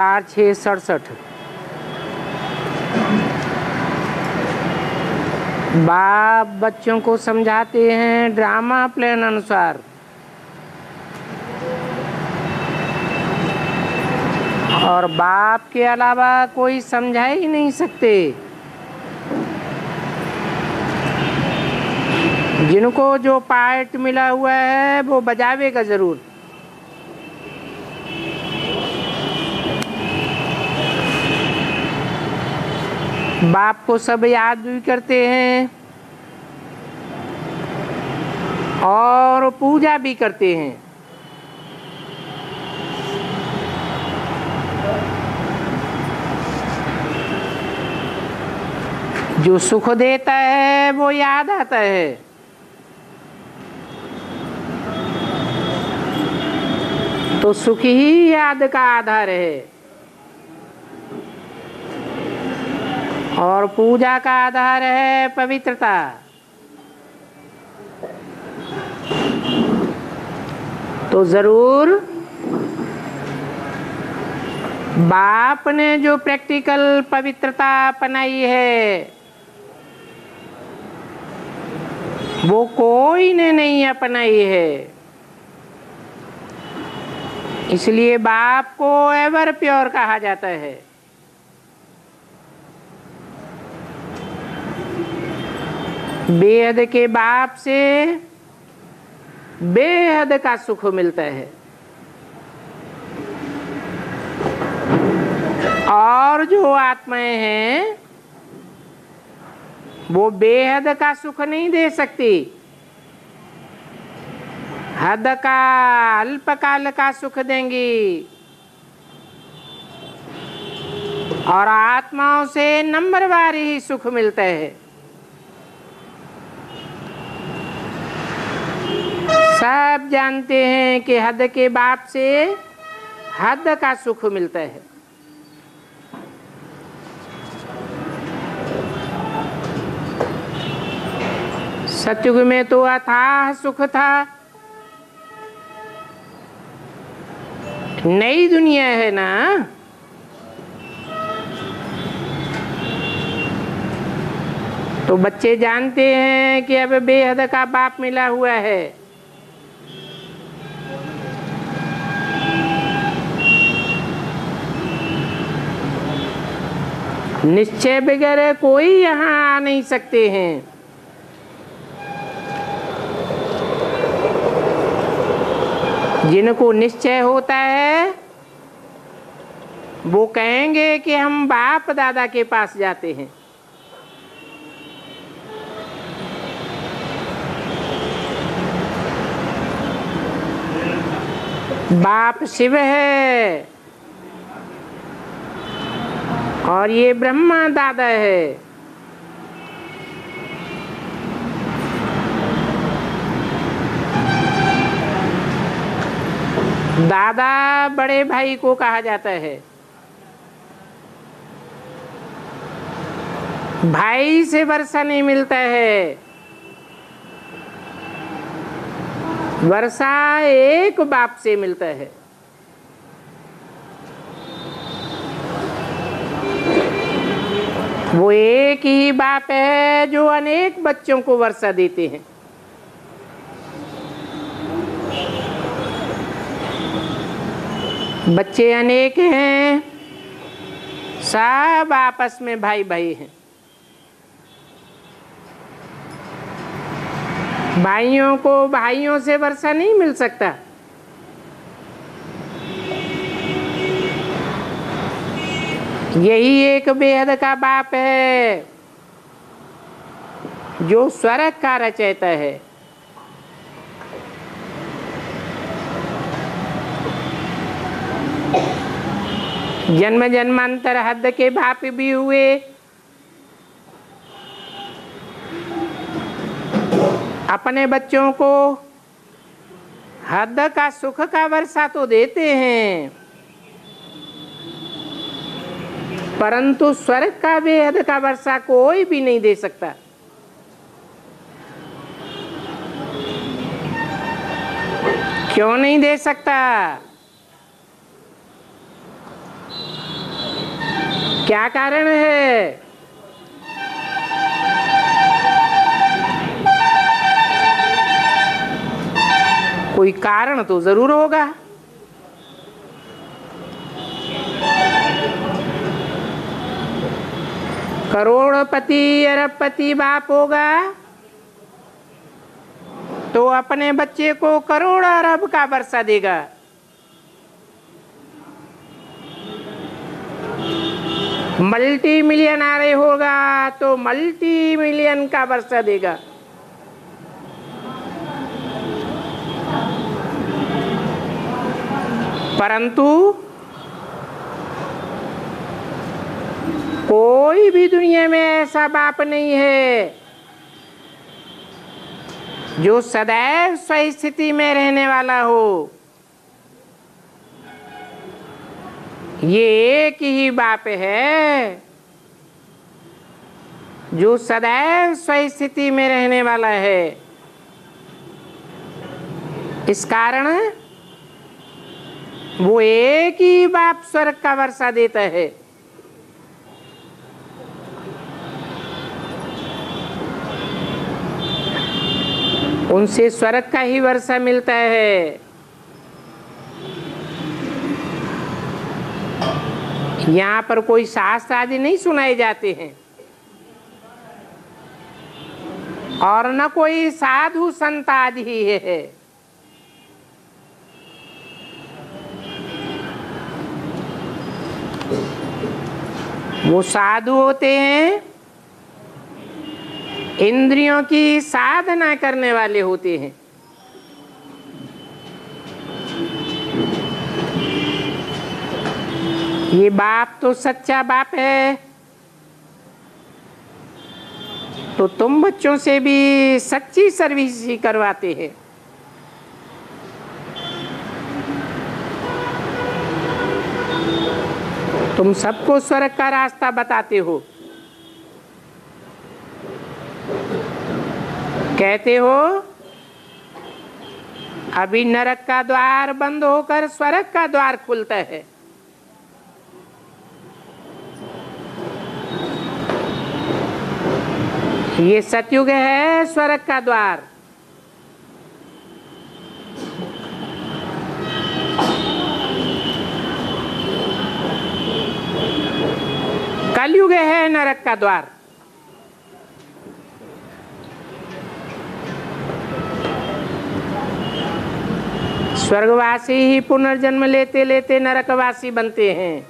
4-6-67। बाप बच्चों को समझाते हैं ड्रामा प्लान अनुसार, और बाप के अलावा कोई समझा ही नहीं सकते। जिनको जो पार्ट मिला हुआ है वो बजावेगा जरूर। बाप को सब याद भी करते हैं और पूजा भी करते हैं। जो सुख देता है वो याद आता है, तो सुख ही याद का आधार है और पूजा का आधार है पवित्रता। तो जरूर बाप ने जो प्रैक्टिकल पवित्रता अपनाई है वो कोई ने नहीं अपनाई है। इसलिए बाप को एवर प्योर कहा जाता है। बेहद के बाप से बेहद का सुख मिलता है और जो आत्माएं हैं वो बेहद का सुख नहीं दे सकती, हद का अल्पकाल का सुख देंगी। और आत्माओं से नंबरवार ही सुख मिलता है। सब जानते हैं कि हद के बाप से हद का सुख मिलता है। सतयुग में तो अथाह सुख था, नई दुनिया है ना। तो बच्चे जानते हैं कि अब बेहद का बाप मिला हुआ है। निश्चय बगैर कोई यहाँ आ नहीं सकते हैं। जिनको निश्चय होता है वो कहेंगे कि हम बाप दादा के पास जाते हैं। बाप शिव है और ये ब्रह्मा दादा है। दादा बड़े भाई को कहा जाता है। भाई से वर्षा नहीं मिलता है, वर्षा एक बाप से मिलता है। वो एक ही बाप है जो अनेक बच्चों को वर्षा देते हैं। बच्चे अनेक हैं, सब आपस में भाई भाई हैं। भाइयों को भाइयों से वर्षा नहीं मिल सकता। यही एक बेहद का बाप है जो स्वर्ग का रचयिता है। जन्म जन्मांतर हद के बाप भी हुए, अपने बच्चों को हद का सुख का वर्षा तो देते हैं, परंतु स्वर्ग का बेहद का वर्षा कोई भी नहीं दे सकता। क्यों नहीं दे सकता? क्या कारण है? कोई कारण तो जरूर होगा। करोड़पति अरबपति बाप होगा तो अपने बच्चे को करोड़ अरब का वर्षा देगा। मल्टी मिलियनर होगा तो मल्टी मिलियन का वर्षा देगा। परंतु कोई भी दुनिया में ऐसा बाप नहीं है जो सदैव स्वस्थिति में रहने वाला हो। ये एक ही बाप है जो सदैव स्वस्थिति में रहने वाला है। इस कारण वो एक ही बाप स्वर्ग का वर्षा देता है। उनसे स्वर्ग का ही वर्षा मिलता है। यहाँ पर कोई शास्त्र आदि नहीं सुनाए जाते हैं और न कोई साधु संत आदि ही है। वो साधु होते हैं, इंद्रियों की साधना करने वाले होते हैं। ये बाप तो सच्चा बाप है, तो तुम बच्चों से भी सच्ची सर्विस ही करवाते हैं। तुम सबको स्वर्ग का रास्ता बताते हो। कहते हो अभी नरक का द्वार बंद होकर स्वर्ग का द्वार खुलता है। ये सतयुग है, स्वर्ग का द्वार। कलयुग है नरक का द्वार। स्वर्गवासी ही पुनर्जन्म लेते लेते नरकवासी बनते हैं।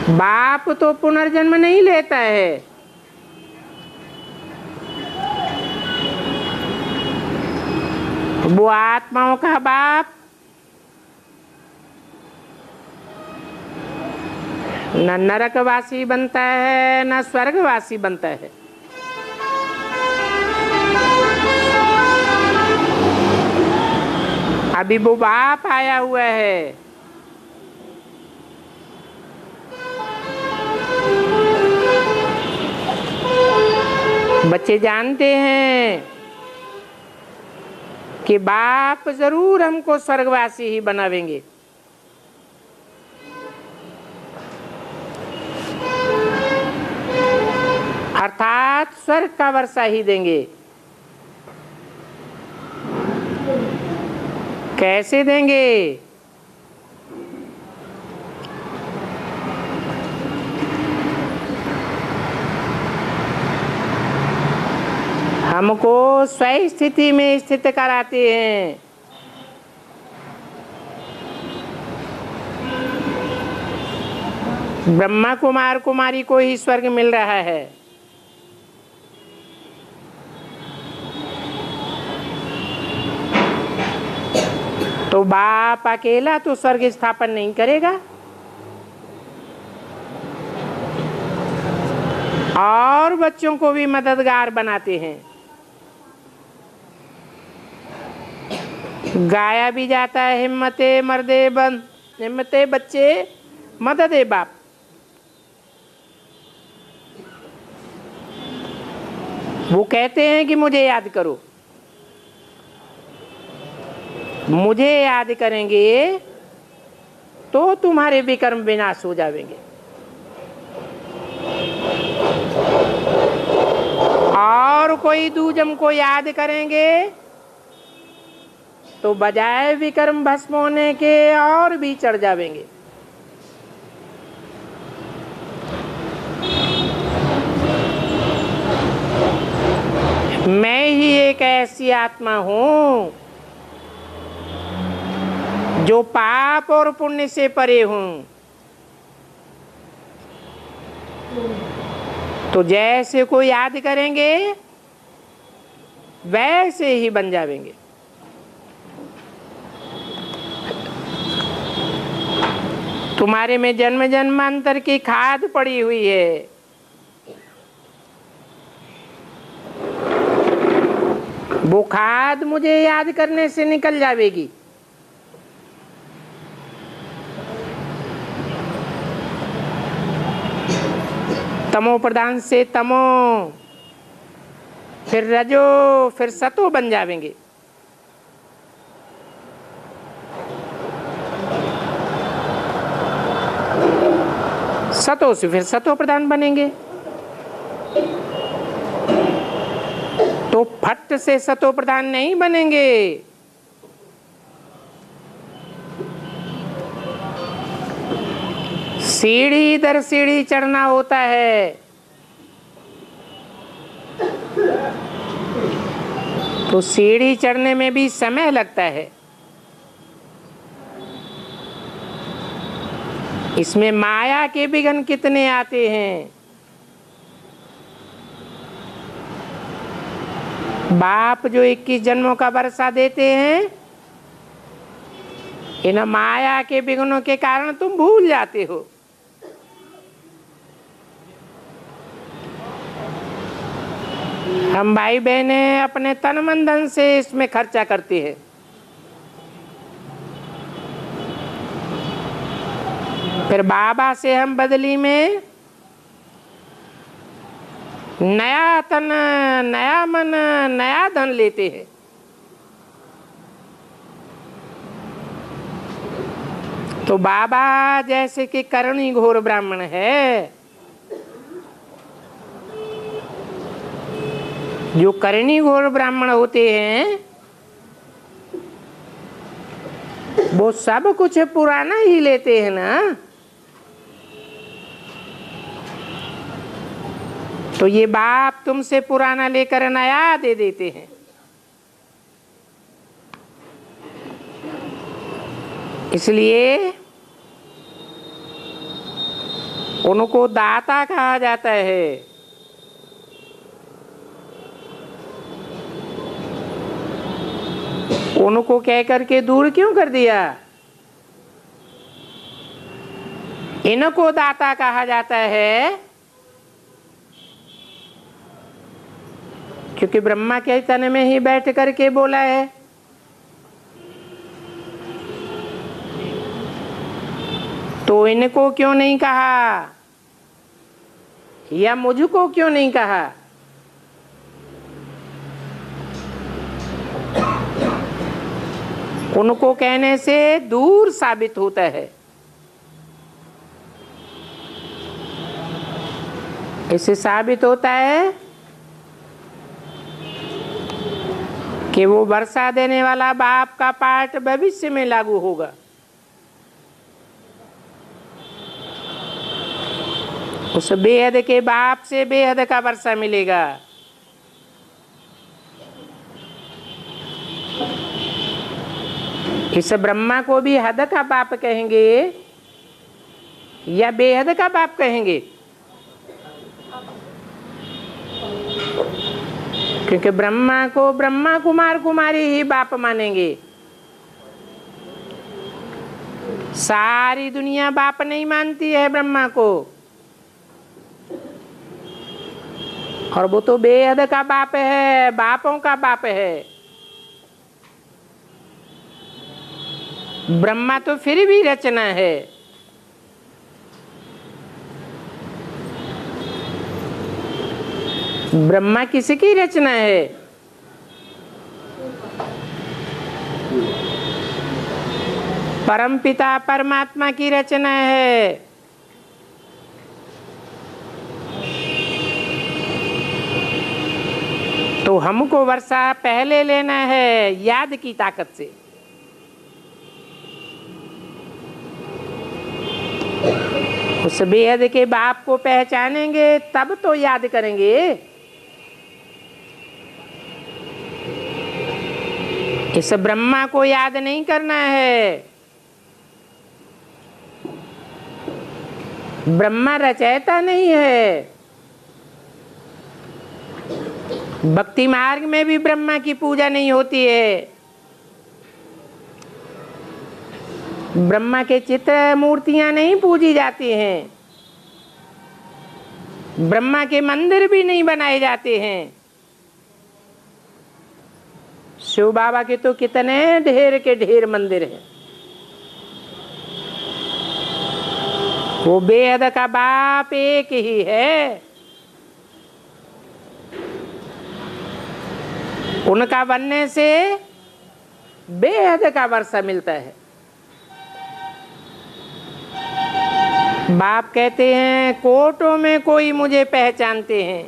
बाप तो पुनर्जन्म नहीं लेता है, वो आत्माओं का बाप न नरकवासी बनता है न स्वर्गवासी बनता है। अभी वो बाप आया हुआ है। बच्चे जानते हैं कि बाप जरूर हमको स्वर्गवासी ही बनावेंगे। अर्थात स्वर्ग का वर्षा ही देंगे। कैसे देंगे? हमको स्वस्थ स्थिति में स्थित कराते हैं। ब्रह्मा कुमार कुमारी को ही स्वर्ग मिल रहा है। तो बाप अकेला तो स्वर्ग स्थापन नहीं करेगा, और बच्चों को भी मददगार बनाते हैं। गाया भी जाता है हिम्मते मर्दे बंद, हिम्मते बच्चे मददे बाप। वो कहते हैं कि मुझे याद करो। मुझे याद करेंगे तो तुम्हारे विकर्म विनाश हो जाएंगे। और कोई दूजम को याद करेंगे तो बजाय विकर्म भस्म होने के और भी चढ़ जाएंगे। मैं ही एक ऐसी आत्मा हूं जो पाप और पुण्य से परे हूं। तो जैसे को याद करेंगे वैसे ही बन जाएंगे। तुम्हारे में जन्म जन्मांतर की खाद पड़ी हुई है। वो खाद मुझे याद करने से निकल जाएगी। तमो प्रधान से तमो, फिर रजो, फिर सतो बन जाएंगे। सतो से फिर सतो प्रधान बनेंगे। तो फट से सतो प्रधान नहीं बनेंगे। सीढ़ी दर सीढ़ी चढ़ना होता है। तो सीढ़ी चढ़ने में भी समय लगता है। इसमें माया के विघ्न कितने आते हैं। बाप जो 21 जन्मों का वर्षा देते हैं, इन माया के विघ्नों के कारण तुम भूल जाते हो। हम भाई बहने अपने तन मन धन से इसमें खर्चा करते हैं। फिर बाबा से हम बदली में नया तन, नया मन, नया धन लेते हैं। तो बाबा जैसे कि करणी घोर ब्राह्मण है, जो करणी घोर ब्राह्मण होते हैं वो सब कुछ पुराना ही लेते हैं ना। तो ये बाप तुमसे पुराना लेकर नया दे देते हैं। इसलिए उनको दाता कहा जाता है। उनको कह करके दूर क्यों कर दिया? इनको दाता कहा जाता है क्योंकि ब्रह्मा के तन में ही बैठ करके बोला है। तो इनको क्यों नहीं कहा या मुझको क्यों नहीं कहा? उनको कहने से दूर साबित होता है। इससे साबित होता है कि वो वर्षा देने वाला बाप का पाठ भविष्य में लागू होगा। उस बेहद के बाप से बेहद का वर्षा मिलेगा। इस ब्रह्मा को भी हद का बाप कहेंगे या बेहद का बाप कहेंगे? क्योंकि ब्रह्मा को ब्रह्मा कुमार कुमारी ही बाप मानेंगे। सारी दुनिया बाप नहीं मानती है ब्रह्मा को, और वो तो बेहद का बाप है, बापों का बाप है। ब्रह्मा तो फिर भी रचना है। ब्रह्मा किसकी रचना है? परमपिता परमात्मा की रचना है। तो हमको वर्षा पहले लेना है याद की ताकत से। उस बेहद के बाप को पहचानेंगे तब तो याद करेंगे। इस ब्रह्मा को याद नहीं करना है। ब्रह्मा रचयिता नहीं है। भक्ति मार्ग में भी ब्रह्मा की पूजा नहीं होती है। ब्रह्मा के चित्र मूर्तियां नहीं पूजी जाती हैं। ब्रह्मा के मंदिर भी नहीं बनाए जाते हैं। शिव बाबा के तो कितने ढेर के ढेर मंदिर हैं। वो बेहद का बाप एक ही है। उनका बनने से बेहद का वर्षा मिलता है। बाप कहते हैं कोटों में कोई मुझे पहचानते हैं।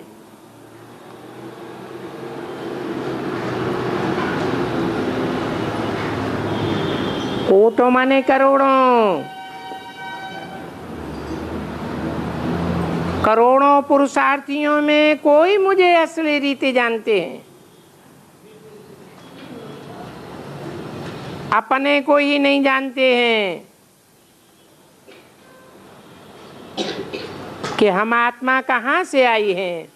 कोटों माने करोड़ों। करोड़ों पुरुषार्थियों में कोई मुझे असली रीति जानते हैं। अपने को ही नहीं जानते हैं कि हम आत्मा कहाँ से आई हैं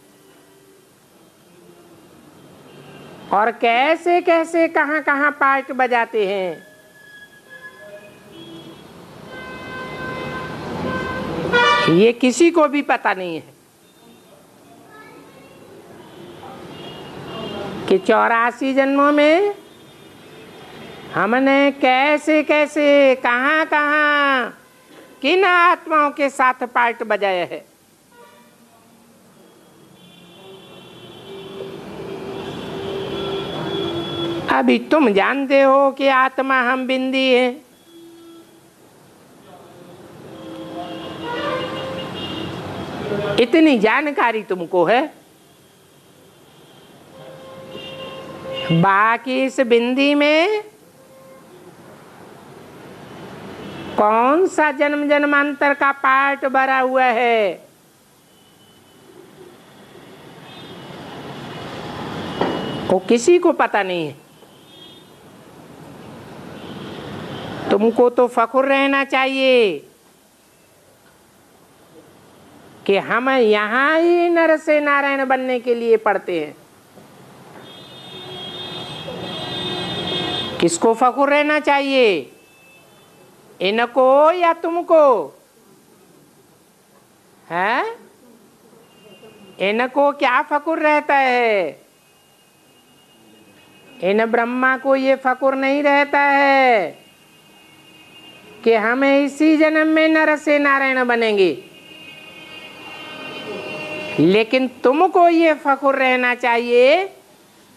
और कैसे कैसे कहाँ कहाँ पार्ट बजाते हैं। ये किसी को भी पता नहीं है कि 84 जन्मों में हमने कैसे कैसे कहाँ कहाँ किन आत्माओं के साथ पार्ट बजाया है। अभी तुम जानते हो कि आत्मा हम बिंदी है। इतनी जानकारी तुमको है। बाकी इस बिंदी में कौन सा जन्म जन्मांतर का पार्ट भरा हुआ है, वो किसी को पता नहीं है। तुमको तो फख्र रहना चाहिए कि हम यहाँ ही नर से नारायण बनने के लिए पढ़ते हैं। किसको फख्र रहना चाहिए, इनको या तुमको? है इनको क्या फख्र रहता है? इन ब्रह्मा को ये फख्र नहीं रहता है कि हम इसी जन्म में नर से नारायण बनेंगे। लेकिन तुमको ये फख्र रहना चाहिए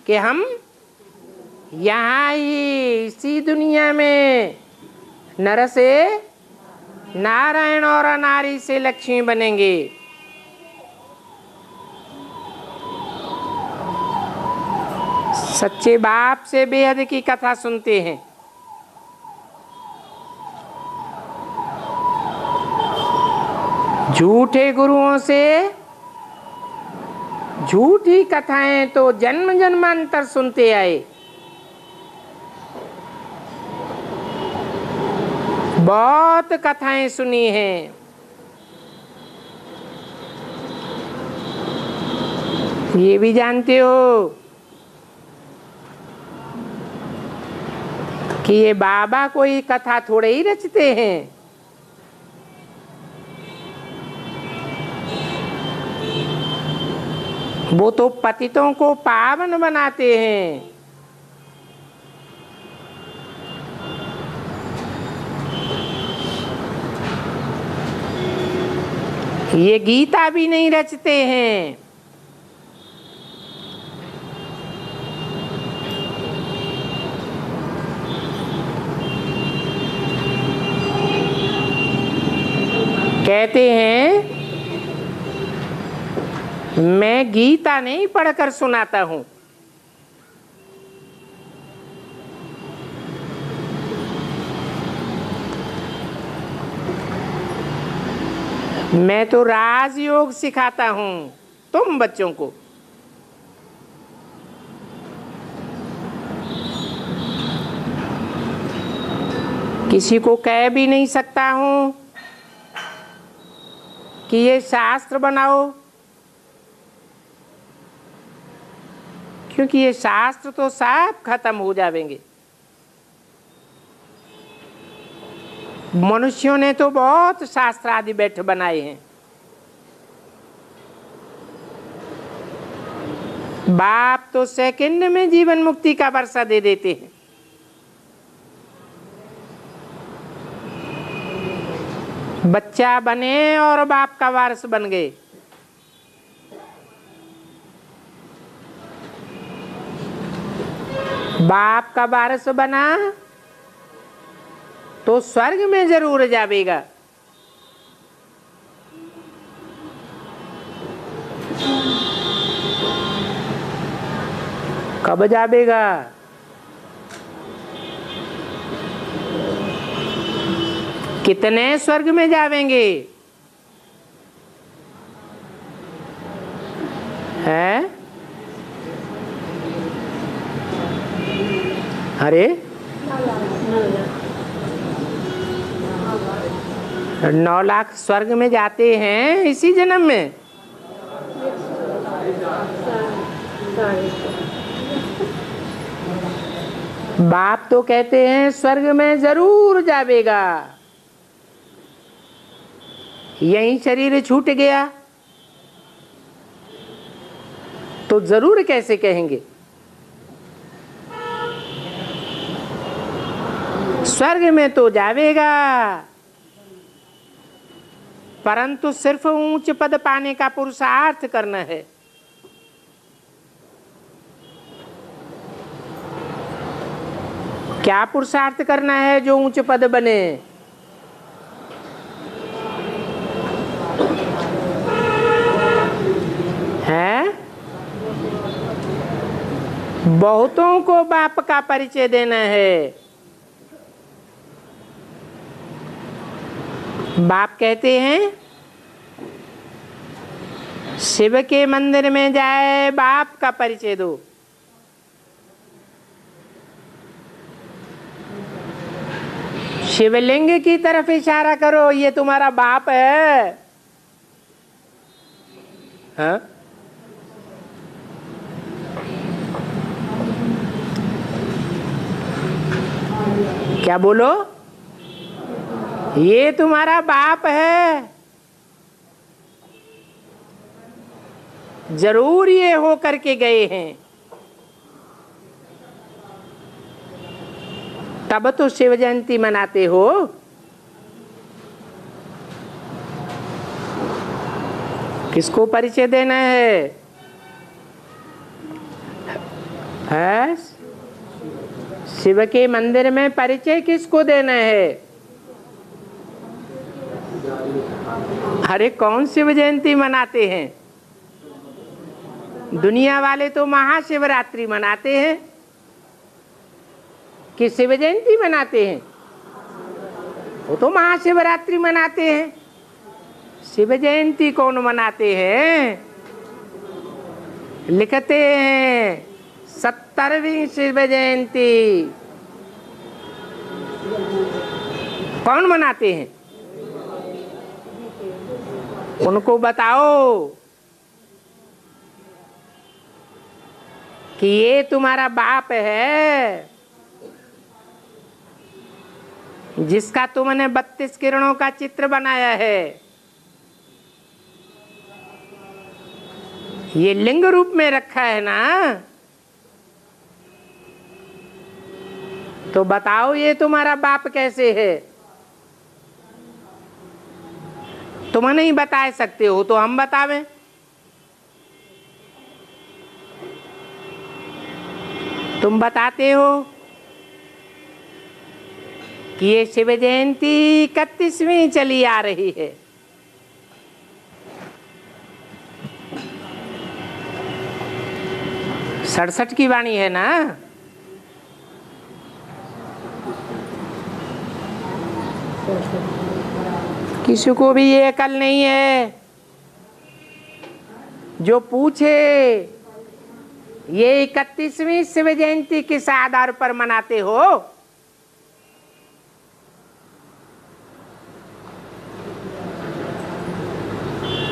कि हम यहाँ ही इसी दुनिया में नर से नारायण और नारी से लक्ष्मी बनेंगे। सच्चे बाप से बेहद की कथा सुनते हैं। झूठे गुरुओं से झूठी कथाएं तो जन्म जन्मांतर सुनते आए। बहुत कथाएं सुनी हैं। ये भी जानते हो कि ये बाबा कोई कथा थोड़े ही रचते हैं। वो तो पतितों को पावन बनाते हैं। ये गीता भी नहीं रचते हैं। कहते हैं मैं गीता नहीं पढ़कर सुनाता हूं, मैं तो राजयोग सिखाता हूं तुम बच्चों को। किसी को कह भी नहीं सकता हूं कि ये शास्त्र बनाओ, क्योंकि ये शास्त्र तो सब खत्म हो जाएंगे। मनुष्यों ने तो बहुत शास्त्र आदि बैठ बनाए हैं, बाप तो सेकंड में जीवन मुक्ति का वर्षा दे देते हैं। बच्चा बने और बाप का वारिस बन गए। बाप का वारिस बना तो स्वर्ग में जरूर जावेगा। कब जावेगा? कितने स्वर्ग में जावेंगे? है? अरे 9 लाख स्वर्ग में जाते हैं इसी जन्म में। बाप तो कहते हैं स्वर्ग में जरूर जावेगा। यही शरीर छूट गया तो जरूर कैसे कहेंगे? स्वर्ग में तो जावेगा, परंतु सिर्फ ऊंच पद पाने का पुरुषार्थ करना है। क्या पुरुषार्थ करना है जो ऊंच पद बने? है? बहुतों को बाप का परिचय देना है। बाप कहते हैं शिव के मंदिर में जाए बाप का परिचय दो। शिवलिंग की तरफ इशारा करो, ये तुम्हारा बाप है। हाँ? क्या बोलो? ये तुम्हारा बाप है। जरूर ये हो करके गए हैं, तब तो शिव जयंती मनाते हो। किसको परिचय देना है? शिव के मंदिर में परिचय किसको देना है? अरे कौन शिव जयंती मनाते हैं? दुनिया वाले तो महाशिवरात्रि मनाते हैं कि शिव जयंती मनाते हैं। वो तो महाशिवरात्रि मनाते हैं। शिव जयंती कौन मनाते हैं? लिखते हैं 70वीं शिव जयंती। कौन मनाते हैं? उनको बताओ कि ये तुम्हारा बाप है, जिसका तुमने 32 किरणों का चित्र बनाया है। ये लिंग रूप में रखा है ना, तो बताओ ये तुम्हारा बाप कैसे है? तुम नहीं बता सकते हो तो हम बतावें। तुम बताते हो कि ये शिव जयंती 31वीं चली आ रही है। 67 की वाणी है ना। किसी को भी ये अकल नहीं है जो पूछे ये 31वीं शिव जयंती किस आधार पर मनाते हो।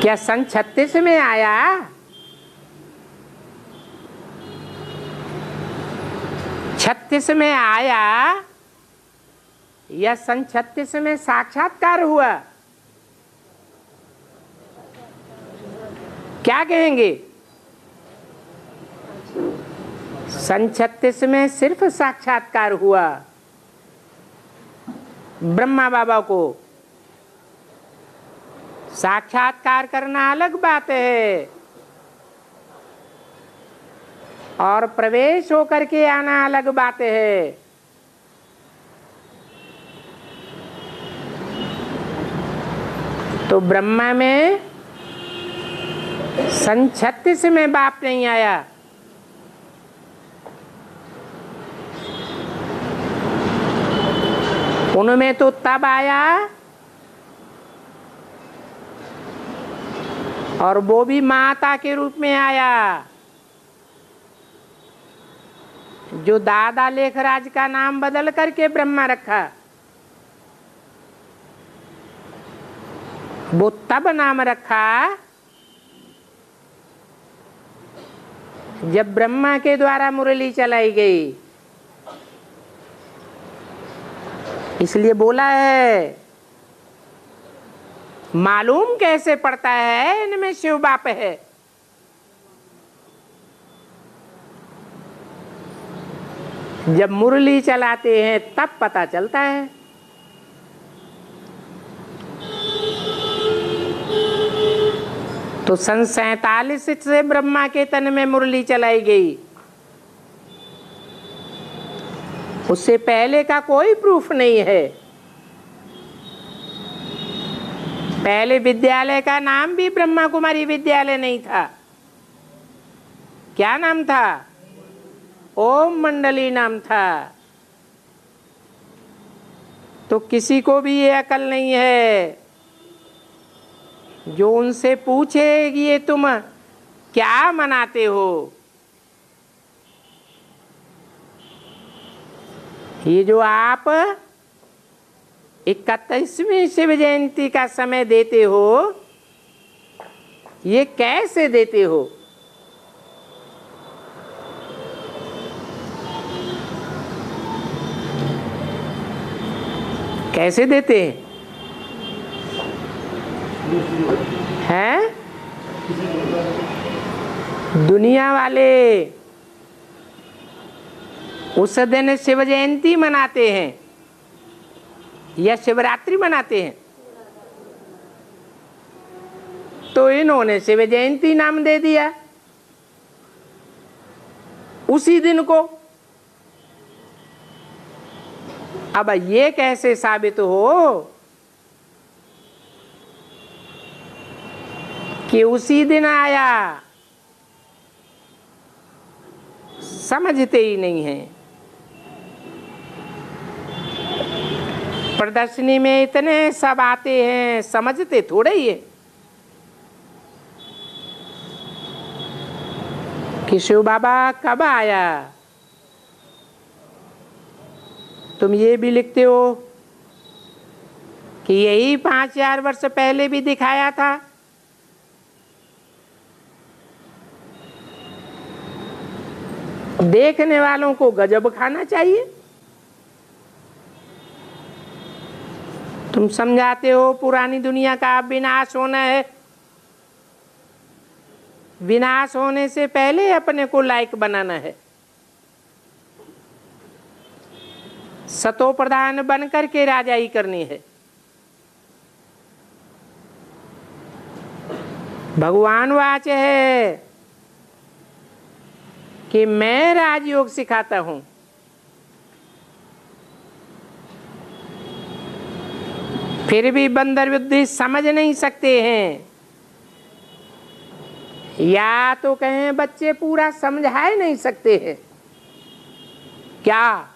क्या सन 36 में आया? छत्तीस में आया या सन 36 में साक्षात्कार हुआ? क्या कहेंगे? सन 36 में सिर्फ साक्षात्कार हुआ ब्रह्मा बाबा को। साक्षात्कार करना अलग बात है और प्रवेश होकर के आना अलग बात है। तो ब्रह्मा में सन 36 में बाप नहीं आया। उनमें तो तब आया और वो भी माता के रूप में आया। जो दादा लेखराज का नाम बदल करके ब्रह्मा रखा, वो तब नाम रखा जब ब्रह्मा के द्वारा मुरली चलाई गई। इसलिए बोला है, मालूम कैसे पड़ता है इनमें शिव बाप है। जब मुरली चलाते हैं तब पता चलता है। तो सन 47 से ब्रह्मा के तन में मुरली चलाई गई। उससे पहले का कोई प्रूफ नहीं है। पहले विद्यालय का नाम भी ब्रह्मा कुमारी विद्यालय नहीं था। क्या नाम था? ओम मंडली नाम था। तो किसी को भी ये अकल नहीं है जो उनसे पूछे कि ये तुम क्या मनाते हो। ये जो आप 31वीं शिव जयंती का समय देते हो, ये कैसे देते हो? कैसे देते हैं? दुनिया वाले उस दिन शिव जयंती मनाते हैं या शिवरात्रि मनाते हैं, तो इन्होंने शिव जयंती नाम दे दिया उसी दिन को। अब ये कैसे साबित हो कि उसी दिन आया? समझते ही नहीं है। प्रदर्शनी में इतने सब आते हैं, समझते थोड़े ही है कि शिव बाबा कब आया। तुम ये भी लिखते हो कि यही 5000 वर्ष पहले भी दिखाया था। देखने वालों को गजब खाना चाहिए। तुम समझाते हो पुरानी दुनिया का विनाश होना है। विनाश होने से पहले अपने को लायक बनाना है। सतो प्रधान बन करके राजाई करनी है। भगवान वाच है कि मैं राजयोग सिखाता हूं। फिर भी बंदर बुद्धि समझ नहीं सकते हैं। या तो कहें बच्चे पूरा समझा ही नहीं सकते हैं क्या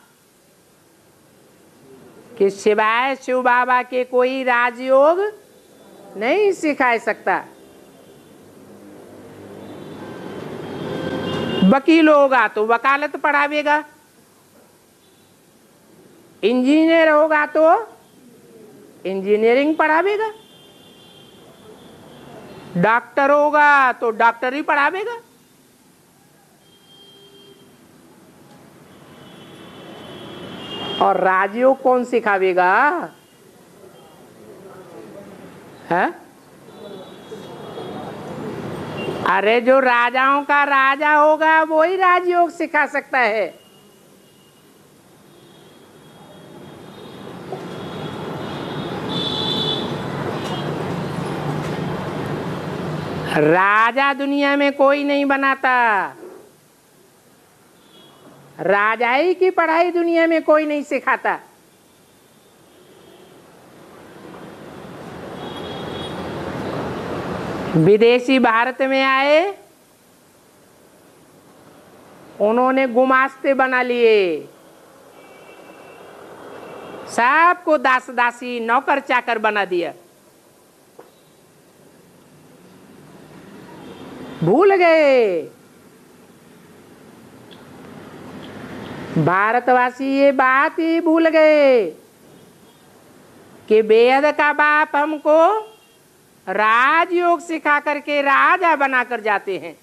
कि सिवाय शिव बाबा के कोई राजयोग नहीं सिखा सकता। वकील होगा तो वकालत पढ़ावेगा, इंजीनियर होगा तो इंजीनियरिंग पढ़ावेगा, डॉक्टर होगा तो डॉक्टरी पढ़ावेगा। और राजयोग कौन सिखावेगा? है? अरे जो राजाओं का राजा होगा वो ही राजयोग सिखा सकता है। राजा दुनिया में कोई नहीं बनाता, राजाई की पढ़ाई दुनिया में कोई नहीं सिखाता। विदेशी भारत में आए, उन्होंने गुमास्ते बना लिए, सबको दास दासी नौकर चाकर बना दिया। भूल गए भारतवासी, ये बात ही भूल गए कि बेहद का बाप हमको राजयोग सिखा करके राजा बनाकर जाते हैं।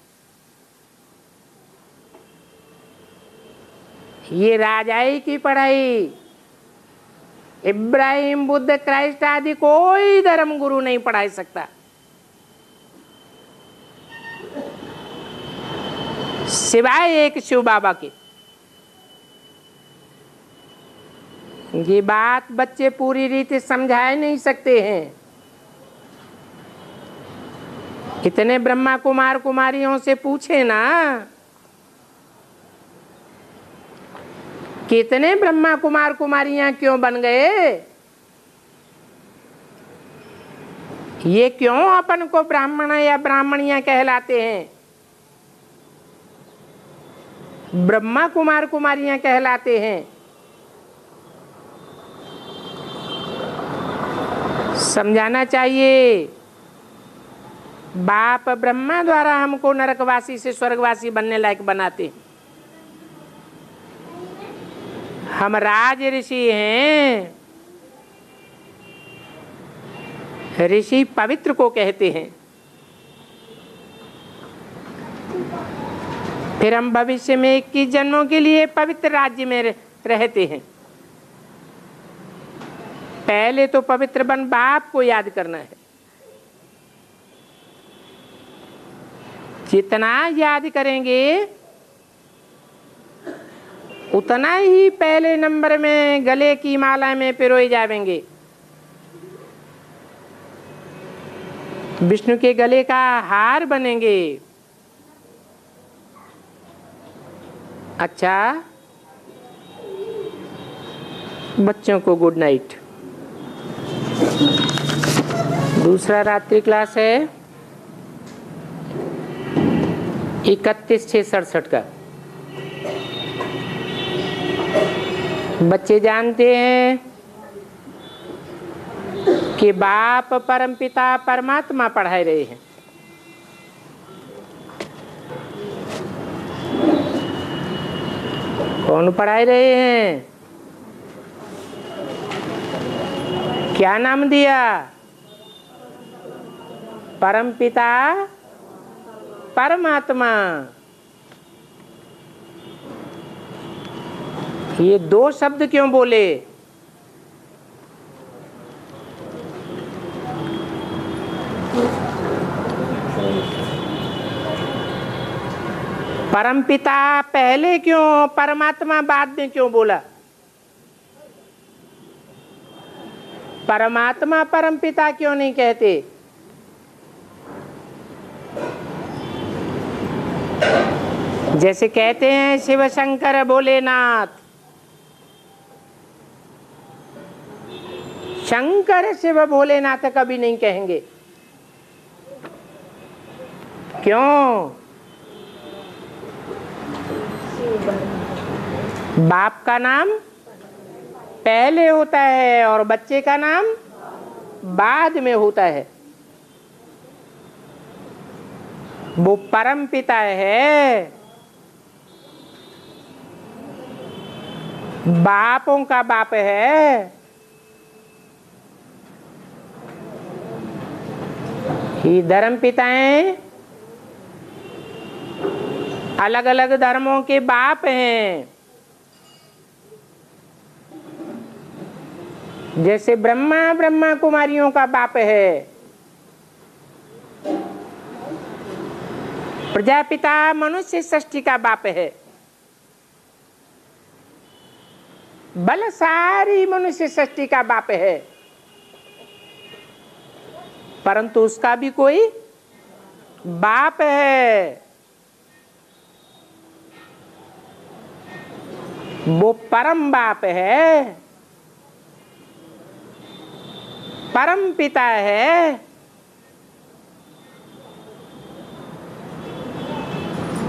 ये राजाई की पढ़ाई इब्राहिम, बुद्ध, क्राइस्ट आदि कोई धर्म गुरु नहीं पढ़ा सकता। सिवाय एक शिव बाबा के। ये बात बच्चे पूरी रीति समझा नहीं सकते हैं। कितने ब्रह्मा कुमार कुमारियों से पूछे ना, कितने ब्रह्मा कुमार कुमारियां क्यों बन गए? ये क्यों अपन को ब्राह्मण या ब्राह्मणियां कहलाते हैं? ब्रह्मा कुमार कुमारियां कहलाते हैं। समझाना चाहिए। बाप ब्रह्मा द्वारा हमको नरकवासी से स्वर्गवासी बनने लायक बनाते। हम राज ऋषि हैं। ऋषि पवित्र को कहते हैं। फिर हम भविष्य में 21 जन्मों के लिए पवित्र राज्य में रहते हैं। पहले तो पवित्र बन बाप को याद करना है। जितना याद करेंगे उतना ही पहले नंबर में गले की माला में पिरोए जाएंगे। विष्णु के गले का हार बनेंगे। अच्छा, बच्चों को गुड नाइट। दूसरा रात्रि क्लास है 31/6/67 का। बच्चे जानते हैं कि बाप परमपिता परमात्मा पढ़ा रहे हैं। कौन पढ़ा रहे हैं? क्या नाम दिया? परमपिता परमात्मा। ये दो शब्द क्यों बोले? परमपिता पहले क्यों, परमात्मा बाद में क्यों बोला? परमात्मा परमपिता क्यों नहीं कहते? जैसे कहते हैं शिव शंकर भोलेनाथ, शंकर शिव भोलेनाथ कभी नहीं कहेंगे, क्यों? बाप का नाम पहले होता है और बच्चे का नाम बाद में होता है। वो परम पिता है, बापों का बाप है। ये धर्म पिताएं अलग अलग धर्मों के बाप हैं। जैसे ब्रह्मा ब्रह्मा कुमारियों का बाप है, प्रजापिता मनुष्य सृष्टि का बाप है, बलशाली मनुष्य सृष्टि का बाप है, परंतु उसका भी कोई बाप है। वो परम बाप है, परम पिता है।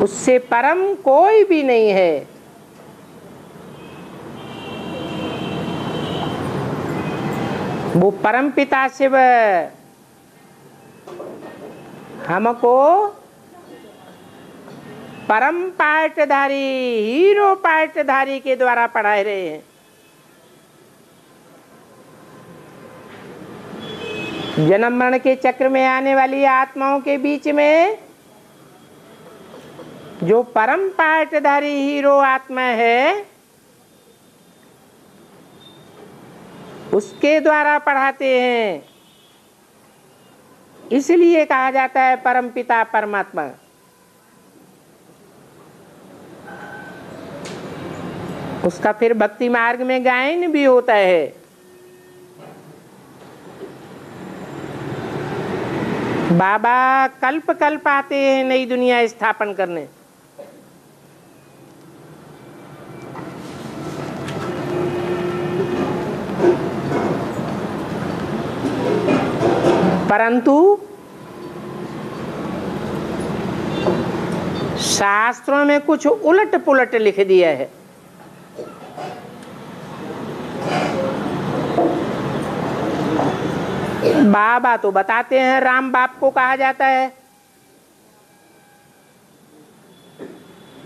उससे परम कोई भी नहीं है। वो परम पिता शिव हमको परम पाटधारी, हीरो पाटधारी के द्वारा पढ़ा रहे हैं। जन्म मरण के चक्र में आने वाली आत्माओं के बीच में जो परम पाटधारी हीरो आत्मा है, उसके द्वारा पढ़ाते हैं। इसलिए कहा जाता है परम पिता परमात्मा। उसका फिर भक्ति मार्ग में गायन भी होता है। बाबा कल्प कल्प आते हैं नई दुनिया स्थापन करने। परंतु शास्त्रों में कुछ उलट पुलट लिख दिया है। बाबा तो बताते हैं राम बाप को कहा जाता है,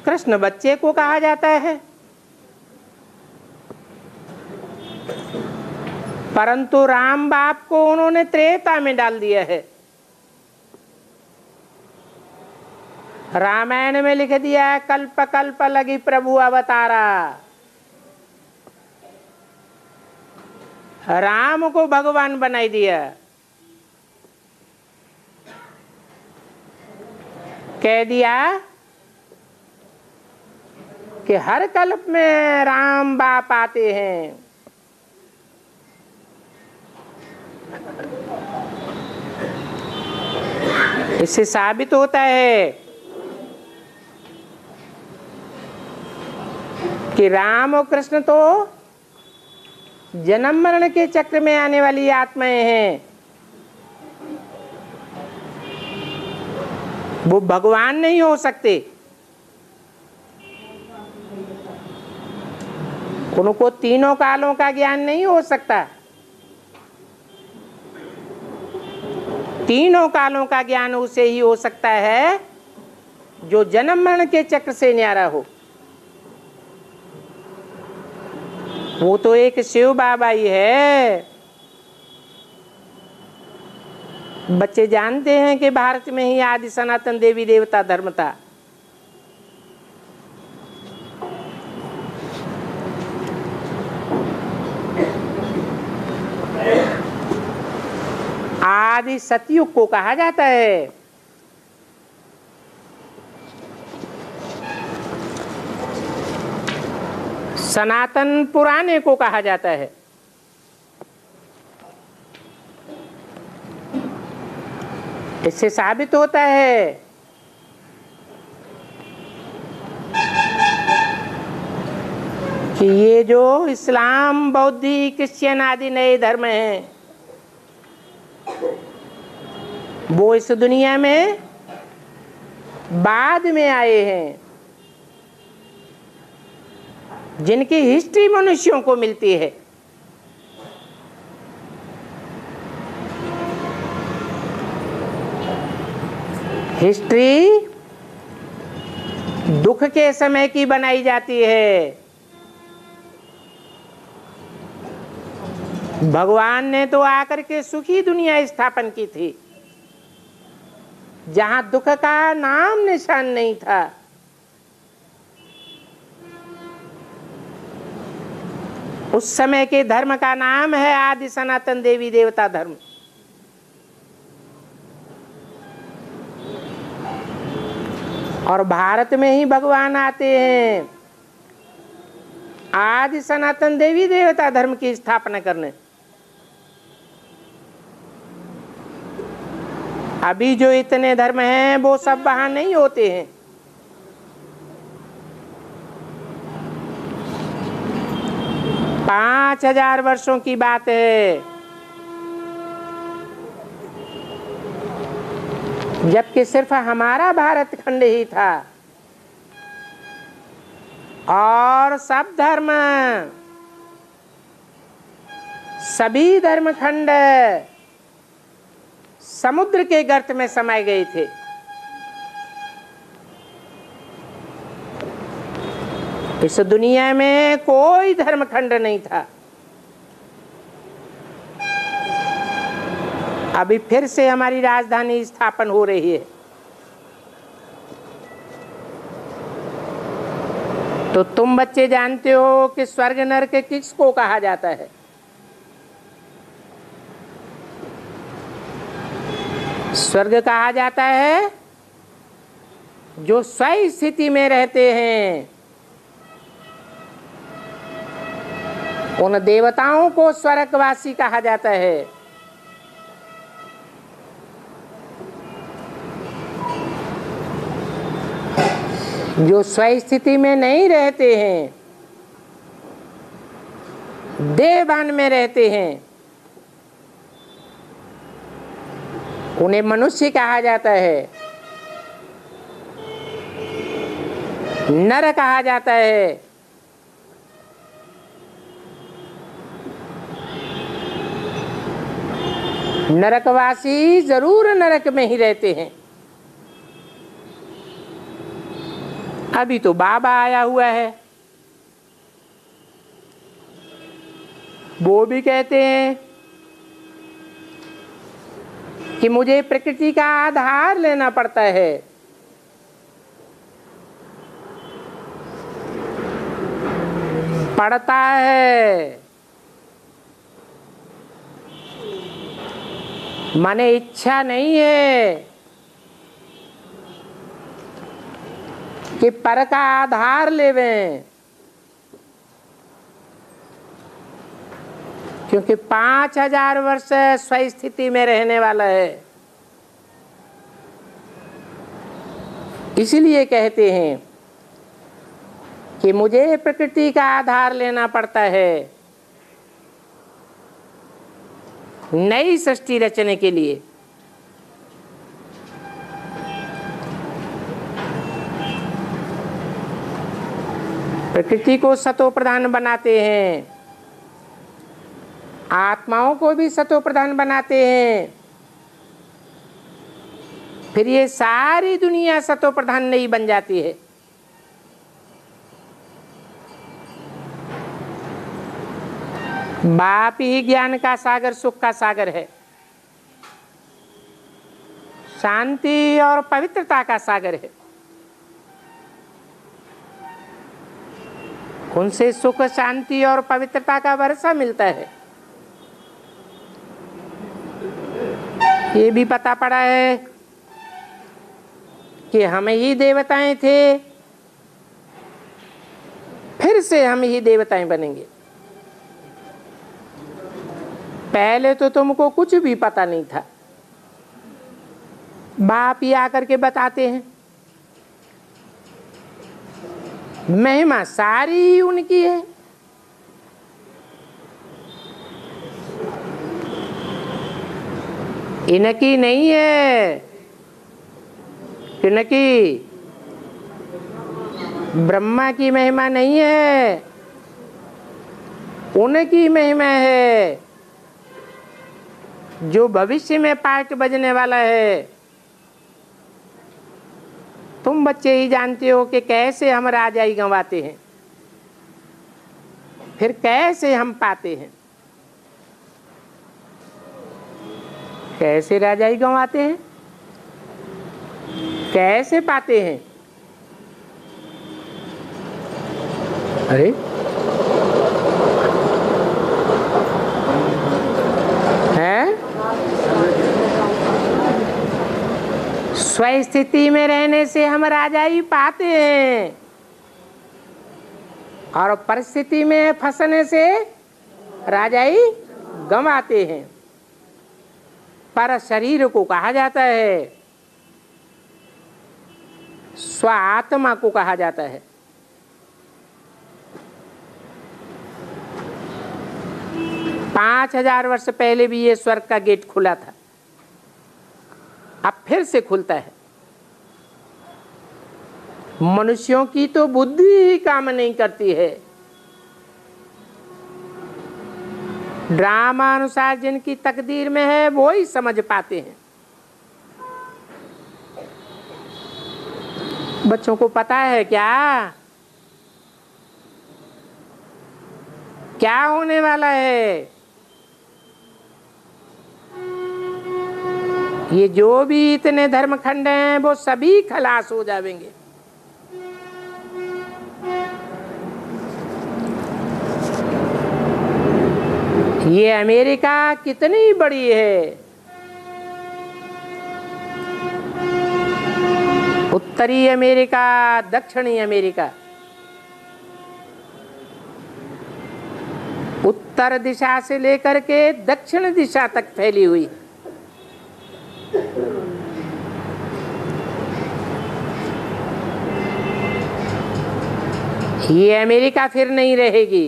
कृष्ण बच्चे को कहा जाता है, परंतु राम बाप को उन्होंने त्रेता में डाल दिया है। रामायण में लिख दिया है कल्प कल्प लगी प्रभु अवतारा। राम को भगवान बनाई दिया। कह दिया कि हर कल्प में राम बाप आते हैं। इससे साबित होता है कि राम और कृष्ण तो जन्म मरण के चक्र में आने वाली आत्माएं हैं। वो भगवान नहीं हो सकते। उनको तीनों कालों का ज्ञान नहीं हो सकता। तीनों कालों का ज्ञान उसे ही हो सकता है जो जन्म मरण के चक्र से न्यारा हो। वो तो एक शिव बाबा ही है। बच्चे जानते हैं कि भारत में ही आदि सनातन देवी देवता धर्म था। आदि सतयुग को कहा जाता है। सनातन पुराने को कहा जाता है। इससे साबित होता है कि ये जो इस्लाम, बौद्धी, क्रिश्चियन आदि नए धर्म हैं, वो इस दुनिया में बाद में आए हैं, जिनकी हिस्ट्री मनुष्यों को मिलती है। हिस्ट्री दुख के समय की बनाई जाती है। भगवान ने तो आकर के सुखी दुनिया स्थापन की थी, जहां दुख का नाम निशान नहीं था। उस समय के धर्म का नाम है आदि सनातन देवी देवता धर्म। और भारत में ही भगवान आते हैं आदि सनातन देवी देवता धर्म की स्थापना करने। अभी जो इतने धर्म हैं वो सब वहां नहीं होते हैं। पांच 5000 वर्षों की बात है, जबकि सिर्फ हमारा भारत खंड ही था और सब धर्म, सभी धर्म खंड समुद्र के गर्त में समाये गए थे। इस दुनिया में कोई धर्म खंड नहीं था। अभी फिर से हमारी राजधानी स्थापन हो रही है। तो तुम बच्चे जानते हो कि स्वर्ग नरक किसको कहा जाता है? स्वर्ग कहा जाता है जो स्व स्थिति में रहते हैं। उन देवताओं को स्वर्गवासी कहा जाता है। जो स्व स्थिति में नहीं रहते हैं, देहभान में रहते हैं, उन्हें मनुष्य कहा जाता है, नर कहा जाता है। नरकवासी जरूर नरक में ही रहते हैं। अभी तो बाबा आया हुआ है, वो भी कहते हैं कि मुझे प्रकृति का आधार लेना पड़ता है। पड़ता है माने इच्छा नहीं है कि पर का आधार लेवें, क्योंकि 5000 वर्ष स्व स्थिति में रहने वाला है। इसीलिए कहते हैं कि मुझे प्रकृति का आधार लेना पड़ता है नई सृष्टि रचने के लिए। प्रकृति को सतो प्रधान बनाते हैं, आत्माओं को भी सतो प्रधान बनाते हैं, फिर ये सारी दुनिया सतो प्रधान नहीं बन जाती है। बाप ही ज्ञान का सागर, सुख का सागर है, शांति और पवित्रता का सागर है। उनसे सुख, शांति और पवित्रता का वर्षा मिलता है। ये भी पता पड़ा है कि हम ही देवताएं थे, फिर से हम ही देवताएं बनेंगे। पहले तो तुमको कुछ भी पता नहीं था, बाप ही आकर के बताते हैं। महिमा सारी उनकी है। इनकी नहीं है। किनकी? ब्रह्मा की महिमा नहीं है, उनकी महिमा है जो भविष्य में पार्ट बजने वाला है। तुम बच्चे ही जानते हो कि कैसे हम राजाई गंवाते हैं, फिर कैसे हम पाते हैं। कैसे राजाई गंवाते हैं, कैसे पाते हैं? अरे हैं? स्वस्थिति में रहने से हम राजाई पाते हैं और परिस्थिति में फंसने से राजाई गंवाते हैं। पर शरीर को कहा जाता है, स्वात्मा को कहा जाता है। पांच 5000 वर्ष पहले भी ये स्वर्ग का गेट खुला था, अब फिर से खुलता है। मनुष्यों की तो बुद्धि ही काम नहीं करती है। ड्रामा अनुसार जिनकी तकदीर में है वो ही समझ पाते हैं। बच्चों को पता है क्या होने वाला है? ये जो भी इतने धर्मखंड हैं वो सभी खलास हो जाएंगे। ये अमेरिका कितनी बड़ी है, उत्तरी अमेरिका, दक्षिणी अमेरिका, उत्तर दिशा से लेकर के दक्षिण दिशा तक फैली हुई। ये अमेरिका फिर नहीं रहेगी।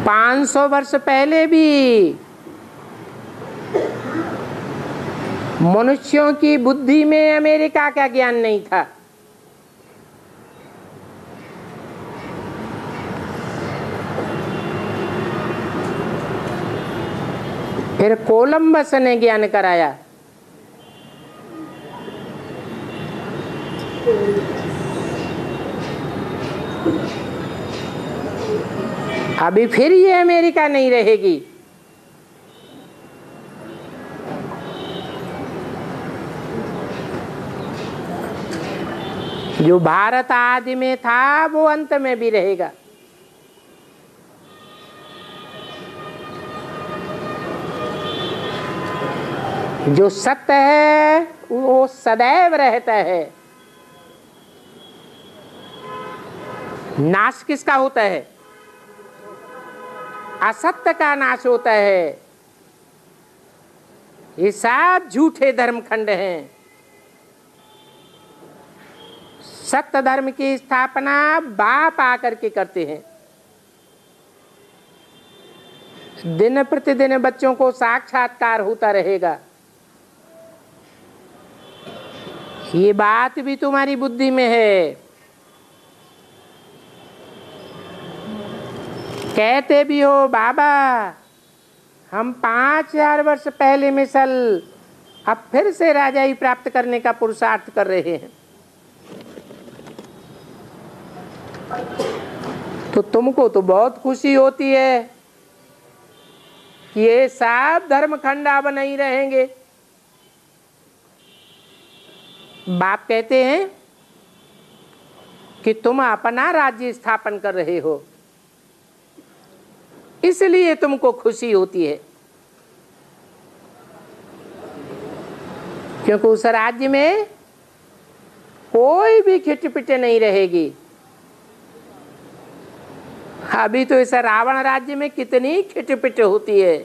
पाँच 500 वर्ष पहले भी मनुष्यों की बुद्धि में अमेरिका का ज्ञान नहीं था। फिर कोलंबस ने ज्ञान कराया। अभी फिर ये अमेरिका नहीं रहेगी। जो भारत आदि में था वो अंत में भी रहेगा। जो सत्य है वो सदैव रहता है। नाश किसका होता है? असत्य का नाश होता है। ये सब झूठे धर्मखंड हैं। सत्य धर्म की स्थापना बाप आकर के करते हैं। दिन प्रतिदिन बच्चों को साक्षात्कार होता रहेगा। ये बात भी तुम्हारी बुद्धि में है। कहते भी हो बाबा हम 5000 वर्ष पहले मिसल अब फिर से राजाई प्राप्त करने का पुरुषार्थ कर रहे हैं। तो तुमको तो बहुत खुशी होती है कि ये सब धर्मखंड अब नहीं रहेंगे। बाप कहते हैं कि तुम अपना राज्य स्थापन कर रहे हो, इसलिए तुमको खुशी होती है, क्योंकि उस राज्य में कोई भी खिटपिट नहीं रहेगी। अभी तो इस रावण राज्य में कितनी खिटपिट होती है।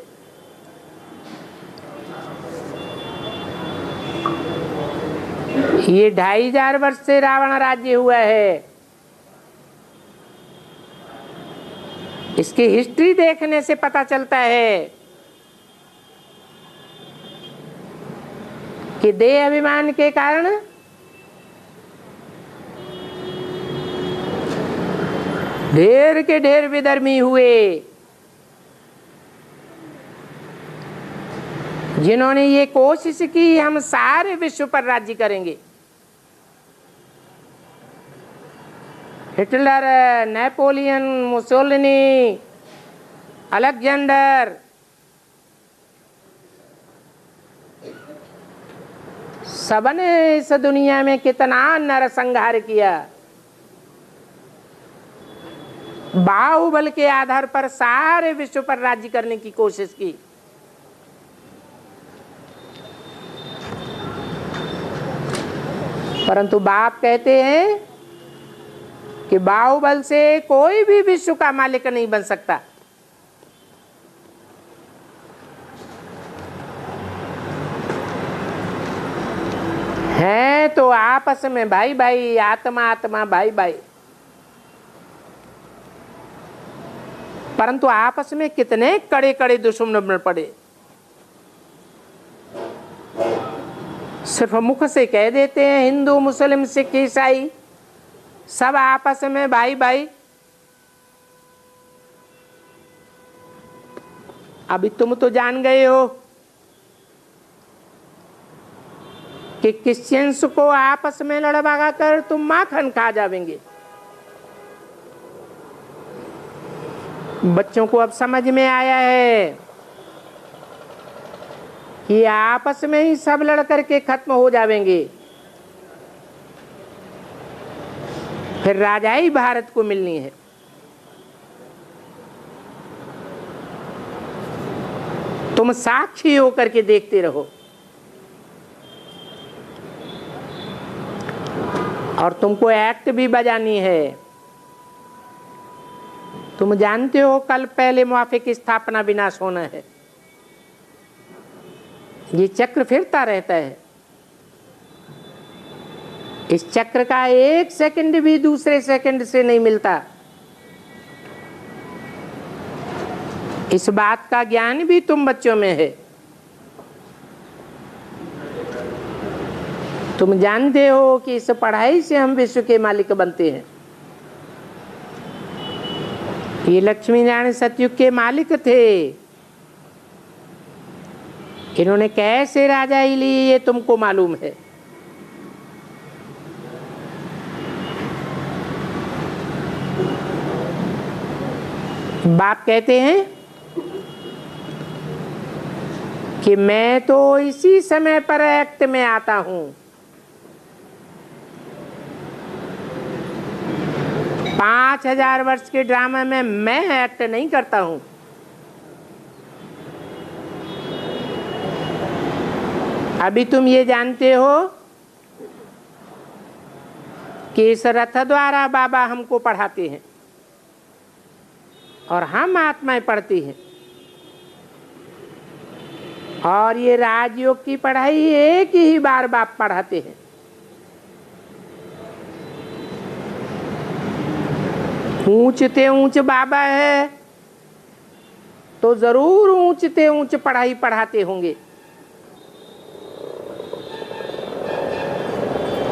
ये 2500 वर्ष से रावण राज्य हुआ है। इसकी हिस्ट्री देखने से पता चलता है कि देह अभिमान के कारण ढेर के ढेर विधर्मी हुए, जिन्होंने ये कोशिश की हम सारे विश्व पर राज्य करेंगे। हिटलर, नेपोलियन, मुसोलिनी, अलेक्जेंडर, सबने इस दुनिया में कितना नरसंहार किया। बाहुबल के आधार पर सारे विश्व पर राज्य करने की कोशिश की। परंतु बाप कहते हैं कि बाहुबल से कोई भी विश्व का मालिक नहीं बन सकता। है तो आपस में भाई भाई, आत्मा आत्मा भाई भाई, परंतु आपस में कितने कड़े कड़े दुश्मन बन पड़े। सिर्फ मुख से कह देते हैं हिंदू, मुस्लिम, सिख, ईसाई सब आपस में भाई भाई। अभी तुम तो जान गए हो कि क्रिश्चियंस को आपस में लड़वा कर तुम माखन खा जावेंगे। बच्चों को अब समझ में आया है कि आपस में ही सब लड़ करके खत्म हो जावेंगे, फिर राजाई भारत को मिलनी है। तुम साक्षी होकर के देखते रहो और तुमको एक्ट भी बजानी है। तुम जानते हो कल पहले मुआफे की स्थापना विनाश होना है। ये चक्र फिरता रहता है। इस चक्र का एक सेकंड भी दूसरे सेकंड से नहीं मिलता। इस बात का ज्ञान भी तुम बच्चों में है। तुम जानते हो कि इस पढ़ाई से हम विश्व के मालिक बनते हैं। ये लक्ष्मी नारायण सतयुग के मालिक थे। इन्होंने कैसे राजाई ली ये तुमको मालूम है। बाप कहते हैं कि मैं तो इसी समय पर एक्ट में आता हूं। 5000 वर्ष के ड्रामा में मैं एक्ट नहीं करता हूं। अभी तुम ये जानते हो कि इस रथ द्वारा बाबा हमको पढ़ाते हैं और हम आत्माएं पढ़ती हैं। और ये राजयोग की पढ़ाई एक ही बार बाप पढ़ाते हैं। ऊंचते ऊंच बाबा है तो जरूर ऊंचते ऊंच पढ़ाई पढ़ाते होंगे।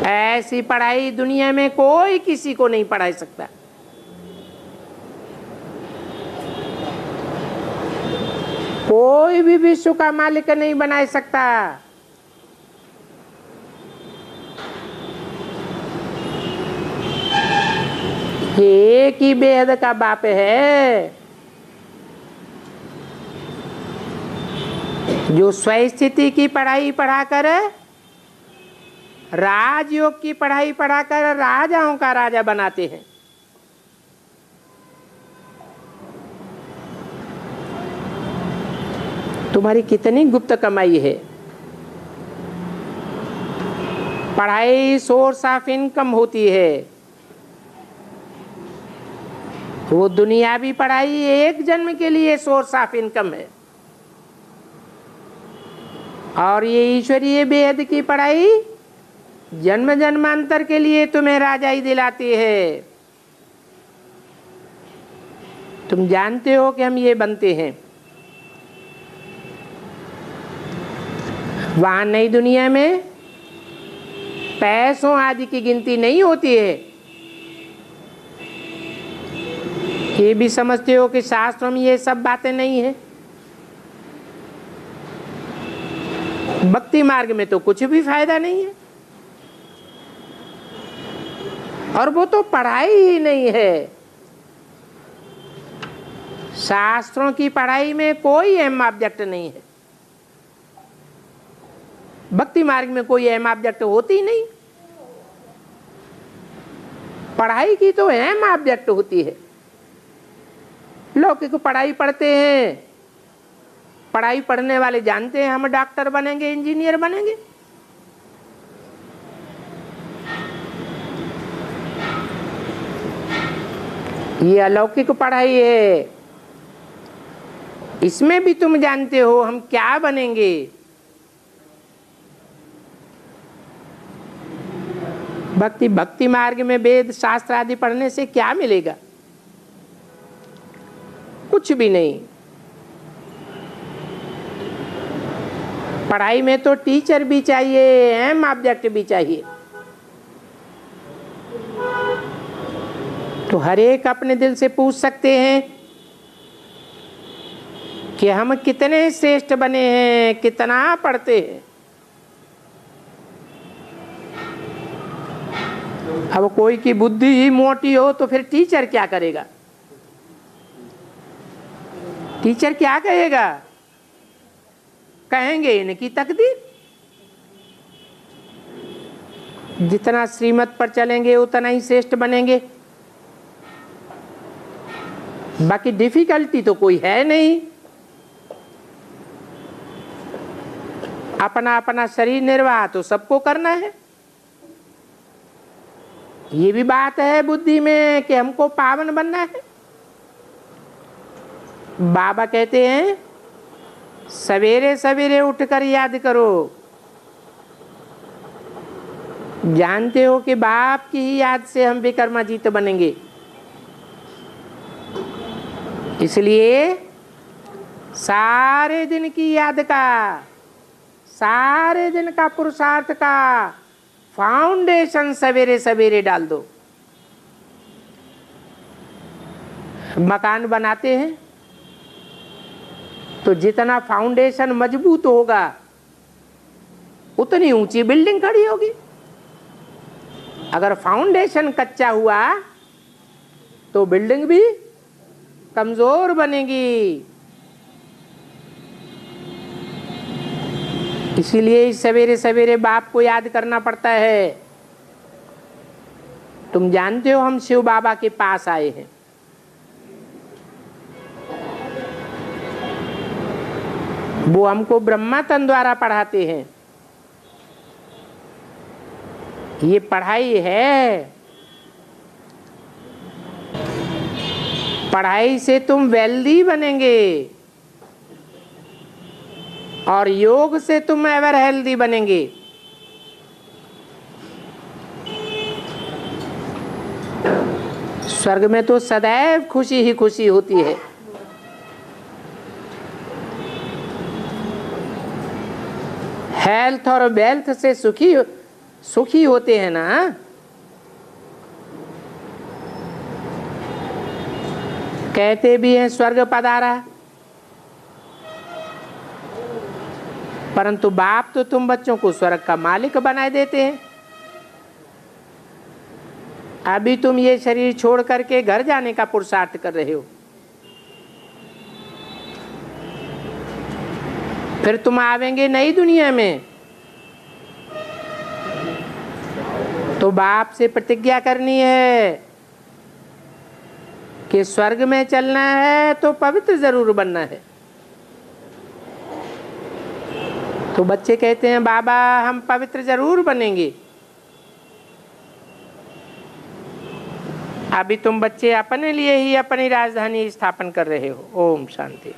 ऐसी पढ़ाई दुनिया में कोई किसी को नहीं पढ़ा सकता। कोई भी विश्व का मालिक नहीं बना सकता। ये एक ही बेहद का बाप है जो स्वस्थिति की पढ़ाई पढ़ाकर, राजयोग की पढ़ाई पढ़ाकर राजाओं का राजा बनाते हैं। तुम्हारी कितनी गुप्त कमाई है। पढ़ाई सोर्स ऑफ इनकम होती है। वो दुनियावी पढ़ाई एक जन्म के लिए सोर्स ऑफ इनकम है और ये ईश्वरीय बेहद की पढ़ाई जन्म जन्मांतर के लिए तुम्हें राजाई दिलाती है। तुम जानते हो कि हम ये बनते हैं। वहां नई दुनिया में पैसों आदि की गिनती नहीं होती है। ये भी समझते हो कि शास्त्रों में ये सब बातें नहीं है। भक्ति मार्ग में तो कुछ भी फायदा नहीं है, और वो तो पढ़ाई ही नहीं है। शास्त्रों की पढ़ाई में कोई अहम ऑब्जेक्ट नहीं है। भक्ति मार्ग में कोई अहम ऑब्जेक्ट होती नहीं। पढ़ाई की तो अहम ऑब्जेक्ट होती है। लौकिक पढ़ाई पढ़ते हैं, पढ़ाई पढ़ने वाले जानते हैं हम डॉक्टर बनेंगे, इंजीनियर बनेंगे। ये अलौकिक पढ़ाई है। इसमें भी तुम जानते हो हम क्या बनेंगे। भक्ति मार्ग में वेद शास्त्र आदि पढ़ने से क्या मिलेगा? कुछ भी नहीं। पढ़ाई में तो टीचर भी चाहिए, अहम ऑब्जेक्ट भी चाहिए। तो हर एक अपने दिल से पूछ सकते हैं कि हम कितने श्रेष्ठ बने हैं, कितना पढ़ते हैं। अब कोई की बुद्धि ही मोटी हो तो फिर टीचर क्या करेगा? टीचर क्या कहेगा? कहेंगे इनकी तकदीर। जितना श्रीमत पर चलेंगे उतना ही श्रेष्ठ बनेंगे। बाकी डिफिकल्टी तो कोई है नहीं। अपना अपना शरीर निर्वाह तो सबको करना है। ये भी बात है बुद्धि में कि हमको पावन बनना है। बाबा कहते हैं सवेरे सवेरे उठकर याद करो। जानते हो कि बाप की ही याद से हम विक्रमाजीत बनेंगे। इसलिए सारे दिन की याद का, सारे दिन का पुरुषार्थ का फाउंडेशन सवेरे सवेरे डाल दो। मकान बनाते हैं तो जितना फाउंडेशन मजबूत होगा उतनी ऊंची बिल्डिंग खड़ी होगी। अगर फाउंडेशन कच्चा हुआ तो बिल्डिंग भी कमजोर बनेगी। इसीलिए सवेरे सवेरे बाप को याद करना पड़ता है। तुम जानते हो हम शिव बाबा के पास आए हैं। वो हमको ब्रह्मा तन द्वारा पढ़ाते हैं। ये पढ़ाई है। पढ़ाई से तुम वेल्दी बनेंगे और योग से तुम एवर हेल्दी बनेंगे। स्वर्ग में तो सदैव खुशी ही खुशी होती है। हेल्थ और वेल्थ से सुखी होते हैं ना। कहते भी हैं स्वर्ग पधारा, परंतु बाप तो तुम बच्चों को स्वर्ग का मालिक बनाए देते हैं। अभी तुम ये शरीर छोड़ करके घर जाने का पुरुषार्थ कर रहे हो। फिर तुम आवेंगे नई दुनिया में तो बाप से प्रतिज्ञा करनी है कि स्वर्ग में चलना है तो पवित्र जरूर बनना है। तो बच्चे कहते हैं बाबा हम पवित्र जरूर बनेंगे। अभी तुम बच्चे अपने लिए ही अपनी राजधानी स्थापन कर रहे हो। ओम शांति।